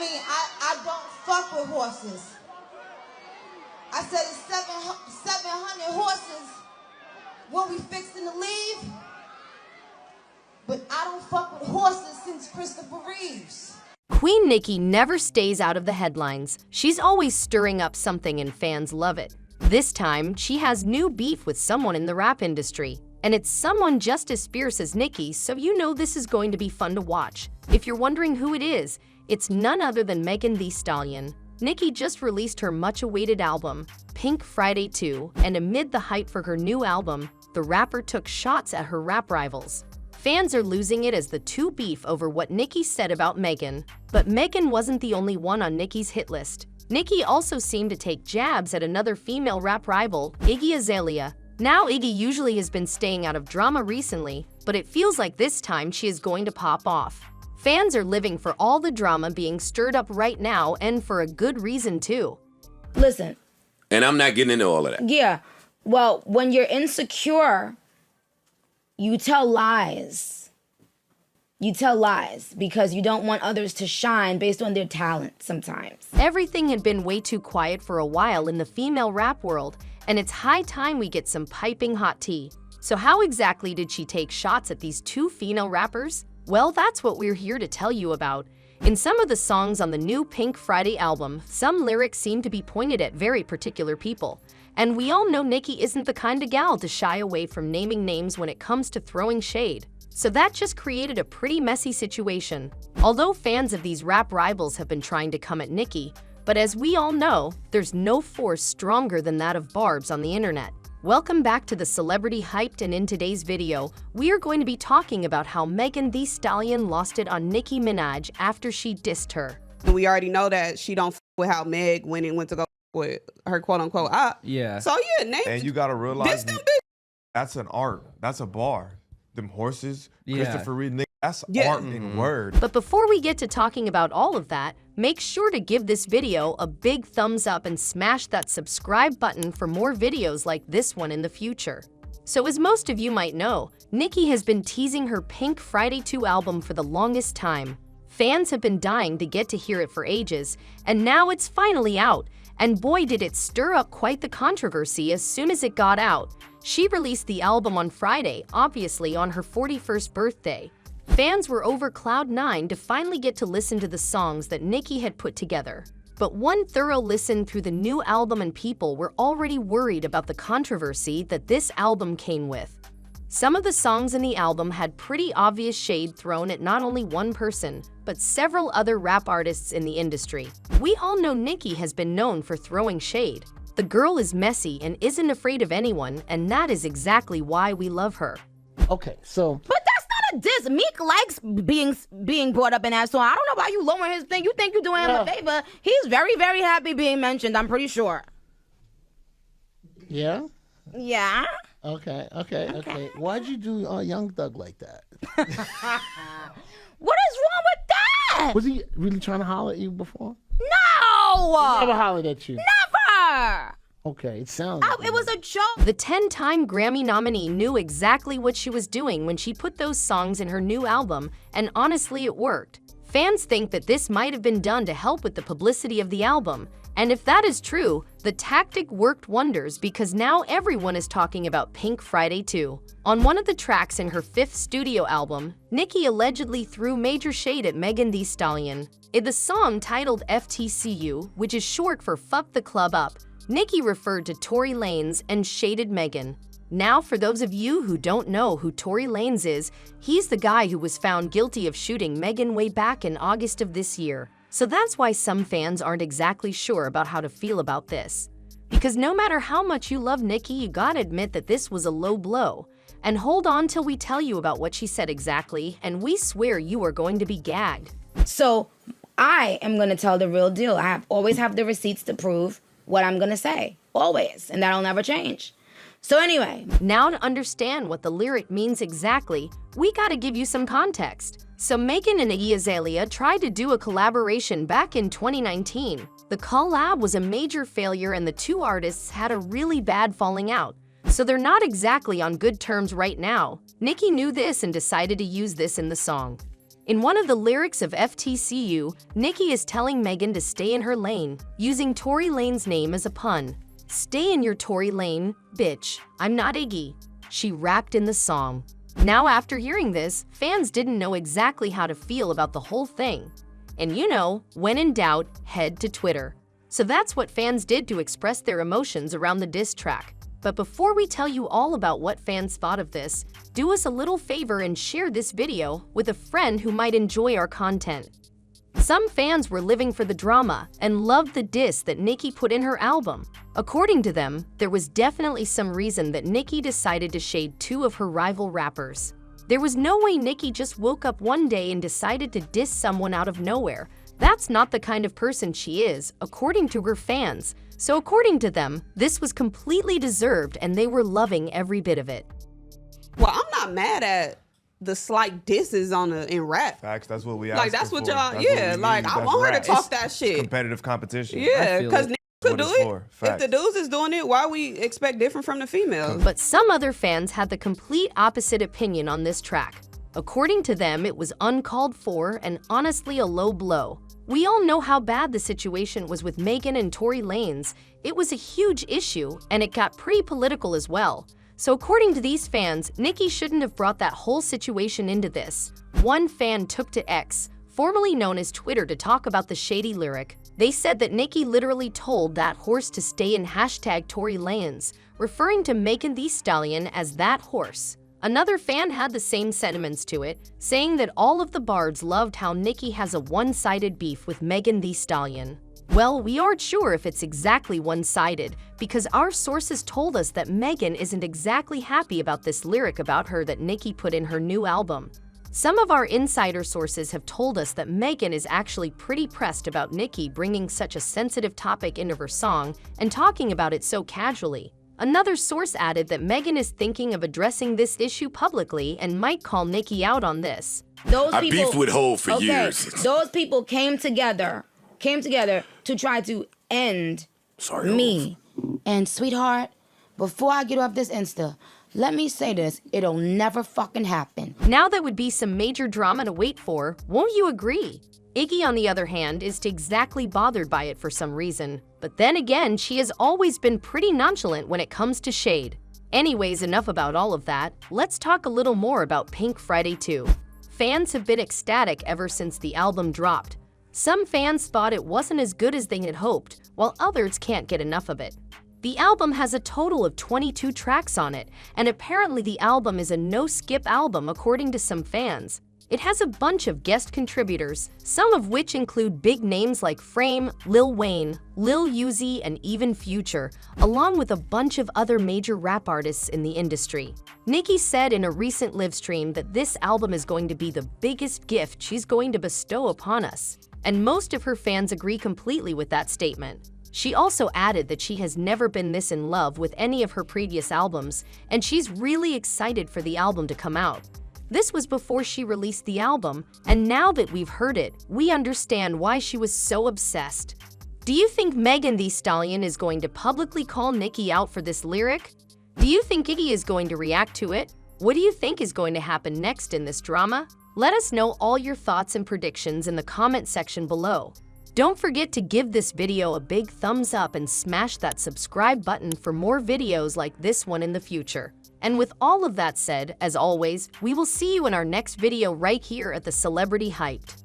I don't fuck with horses. I said it's 700 horses when we fixing to leave, but I don't fuck with horses since Christopher Reeves. Queen Nicki never stays out of the headlines. She's always stirring up something and fans love it. This time, she has new beef with someone in the rap industry. And it's someone just as fierce as Nicki, so you know this is going to be fun to watch. If you're wondering who it is, it's none other than Megan Thee Stallion. Nicki just released her much-awaited album, Pink Friday 2, and amid the hype for her new album, the rapper took shots at her rap rivals. Fans are losing it as the two beef over what Nicki said about Meghan. But Meghan wasn't the only one on Nicki's hit list. Nicki also seemed to take jabs at another female rap rival, Iggy Azalea. Now Iggy usually has been staying out of drama recently, but it feels like this time she is going to pop off. Fans are living for all the drama being stirred up right now, and for a good reason too. Listen. And I'm not getting into all of that. Yeah. Well, when you're insecure, you tell lies. You tell lies because you don't want others to shine based on their talent sometimes. Everything had been way too quiet for a while in the female rap world, and it's high time we get some piping hot tea. So how exactly did she take shots at these two female rappers? Well, that's what we're here to tell you about. In some of the songs on the new Pink Friday album, some lyrics seem to be pointed at very particular people. And we all know Nicki isn't the kind of gal to shy away from naming names when it comes to throwing shade. So that just created a pretty messy situation. Although fans of these rap rivals have been trying to come at Nicki, but as we all know, there's no force stronger than that of barbs on the internet. Welcome back to the Celebrity Hyped, and in today's video, we are going to be talking about how Megan Thee Stallion lost it on Nicki Minaj after she dissed her. We already know that she don't f with how Meg went to go with her quote-unquote op. Yeah. So yeah, name. And you gotta realize this that's an art. That's a bar. Them horses, Yeah. Christopher Reeve, that's Yeah. art in word. But before we get to talking about all of that, make sure to give this video a big thumbs up and smash that subscribe button for more videos like this one in the future. So as most of you might know, Nicki has been teasing her Pink Friday 2 album for the longest time. Fans have been dying to get to hear it for ages, and now it's finally out. And boy, did it stir up quite the controversy as soon as it got out. She released the album on Friday, obviously on her 41st birthday. Fans were over cloud nine to finally get to listen to the songs that Nicki had put together. But one thorough listen through the new album and people were already worried about the controversy that this album came with. Some of the songs in the album had pretty obvious shade thrown at not only one person, but several other rap artists in the industry. We all know Nicki has been known for throwing shade. The girl is messy and isn't afraid of anyone, and that is exactly why we love her. Okay, so But that's not a diss. Meek likes being brought up in that song. I don't know why you lowering his thing. You think you're doing him a favor. He's very, very happy being mentioned, I'm pretty sure. yeah, Yeah? okay. Why'd you do Young Thug like that? What is wrong with that? Was he really trying to holler at you before? No! Never hollered at you. Never! Okay, it sounds. It was a joke. The 10-time Grammy nominee knew exactly what she was doing when she put those songs in her new album, and honestly, it worked. Fans think that this might have been done to help with the publicity of the album, and if that is true, the tactic worked wonders because now everyone is talking about Pink Friday 2. On one of the tracks in her 5th studio album, Nicki allegedly threw major shade at Megan Thee Stallion. In the song titled FTCU, which is short for Fuck the Club Up, Nicki referred to Tory Lanez and shaded Meghan. Now, for those of you who don't know who Tory Lanez is, he's the guy who was found guilty of shooting Meghan way back in August of this year. So that's why some fans aren't exactly sure about how to feel about this. Because no matter how much you love Nicki, you gotta admit that this was a low blow. And hold on till we tell you about what she said exactly, and we swear you are going to be gagged. So I am going to tell the real deal. I always have the receipts to prove what I'm going to say. Always. And that'll never change. So anyway. Now to understand what the lyric means exactly, we gotta give you some context. So Meghan and Iggy Azalea tried to do a collaboration back in 2019. The collab was a major failure and the two artists had a really bad falling out. So they're not exactly on good terms right now. Nicki knew this and decided to use this in the song. In one of the lyrics of FTCU, Nicki is telling Meghan to stay in her lane, using Tory Lane's name as a pun. "Stay in your Tory lane, bitch. I'm not Iggy," she rapped in the song. Now, after hearing this, fans didn't know exactly how to feel about the whole thing. And you know, when in doubt, head to Twitter. So that's what fans did to express their emotions around the diss track. But before we tell you all about what fans thought of this, do us a little favor and share this video with a friend who might enjoy our content. Some fans were living for the drama and loved the diss that Nicki put in her album. According to them, there was definitely some reason that Nicki decided to shade two of her rival rappers. There was no way Nicki just woke up one day and decided to diss someone out of nowhere. That's not the kind of person she is, according to her fans. So according to them, this was completely deserved and they were loving every bit of it. Well, I'm not mad at the slight disses in rap. Facts. That's what we Like, that's what y'all, yeah. Like, I want her to talk that shit. Competitive competition. Yeah, because niggas could do it. If the Facts. dudes is doing it, why we expect different from the females? But some other fans had the complete opposite opinion on this track. According to them, it was uncalled for and honestly a low blow. We all know how bad the situation was with Meghan and Tory Lanez. It was a huge issue, and it got pretty political as well. So according to these fans, Nicki shouldn't have brought that whole situation into this. One fan took to X, formerly known as Twitter, to talk about the shady lyric. They said that Nicki literally told that horse to stay in #Tory Lanez, referring to Megan Thee Stallion as that horse. Another fan had the same sentiments to it, saying that all of the bards loved how Nicki has a one-sided beef with Megan Thee Stallion. Well, we aren't sure if it's exactly one-sided, because our sources told us that Meghan isn't exactly happy about this lyric about her that Nicki put in her new album. Some of our insider sources have told us that Meghan is actually pretty pressed about Nicki bringing such a sensitive topic into her song and talking about it so casually. Another source added that Meghan is thinking of addressing this issue publicly and might call Nicki out on this. I beefed with Hov for years. Those people came together to try to end me. And sweetheart, before I get off this Insta, let me say this, it'll never fucking happen. Now that would be some major drama to wait for, won't you agree? Iggy, on the other hand, isn't exactly bothered by it for some reason. But then again, she has always been pretty nonchalant when it comes to shade. Anyways, enough about all of that. Let's talk a little more about Pink Friday 2. Fans have been ecstatic ever since the album dropped. Some fans thought it wasn't as good as they had hoped, while others can't get enough of it. The album has a total of 22 tracks on it, and apparently the album is a no-skip album according to some fans. It has a bunch of guest contributors, some of which include big names like Frame, Lil Wayne, Lil Uzi, and even Future, along with a bunch of other major rap artists in the industry. Nicki said in a recent live stream that this album is going to be the biggest gift she's going to bestow upon us, and most of her fans agree completely with that statement. She also added that she has never been this in love with any of her previous albums, and she's really excited for the album to come out. This was before she released the album, and now that we've heard it, we understand why she was so obsessed. Do you think Megan Thee Stallion is going to publicly call Nicki out for this lyric? Do you think Iggy is going to react to it? What do you think is going to happen next in this drama? Let us know all your thoughts and predictions in the comment section below. Don't forget to give this video a big thumbs up and smash that subscribe button for more videos like this one in the future. And with all of that said, as always, we will see you in our next video right here at the Celebrity Hyped.